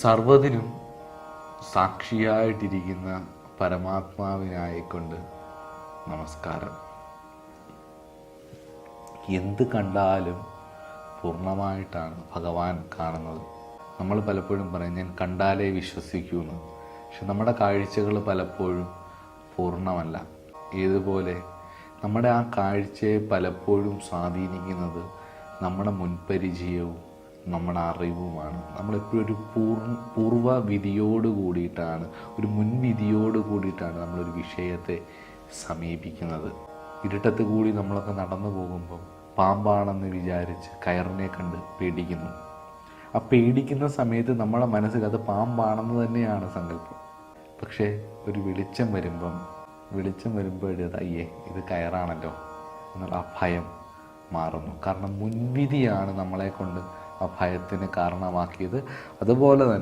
സർവ്വതിനും സാക്ഷിയായിട്ടിരിക്കുന്ന പരമാത്മാവിനായിക്കൊണ്ട് നമസ്കാരം. എന്ത് കണ്ടാലും പൂർണ്ണമായിട്ടാണ് ഭഗവാൻ കാണുന്നത്. നമ്മൾ പലപ്പോഴും പറയും ഞാൻ കണ്ടാലേ വിശ്വസിക്കൂ എന്ന്. പക്ഷെ നമ്മുടെ കാഴ്ചകൾ പലപ്പോഴും പൂർണ്ണമല്ല. ഏതുപോലെ നമ്മുടെ ആ കാഴ്ചയെ പലപ്പോഴും സ്വാധീനിക്കുന്നത് നമ്മുടെ മുൻപരിചയവും നമ്മുടെ അറിവുമാണ്. നമ്മളെപ്പോഴും ഒരു പൂർവ്വ വിധിയോട് കൂടിയിട്ടാണ്, ഒരു മുൻവിധിയോട് കൂടിയിട്ടാണ് നമ്മളൊരു വിഷയത്തെ സമീപിക്കുന്നത്. ഇരുട്ടത്ത് കൂടി നമ്മളൊക്കെ നടന്നു പോകുമ്പം പാമ്പാണെന്ന് വിചാരിച്ച് കയറിനെ കണ്ട് പേടിക്കുന്നു. ആ പേടിക്കുന്ന സമയത്ത് നമ്മുടെ മനസ്സിൽ അത് പാമ്പാണെന്ന് തന്നെയാണ് സങ്കല്പം. പക്ഷേ ഒരു വെളിച്ചം വരുമ്പോഴത് അയ്യേ ഇത് കയറാണല്ലോ എന്നുള്ള ആ ഭയം മാറുന്നു. കാരണം മുൻവിധിയാണ് നമ്മളെ കൊണ്ട് ആ ഭയത്തിന് കാരണമാക്കിയത്. അതുപോലെ തന്നെ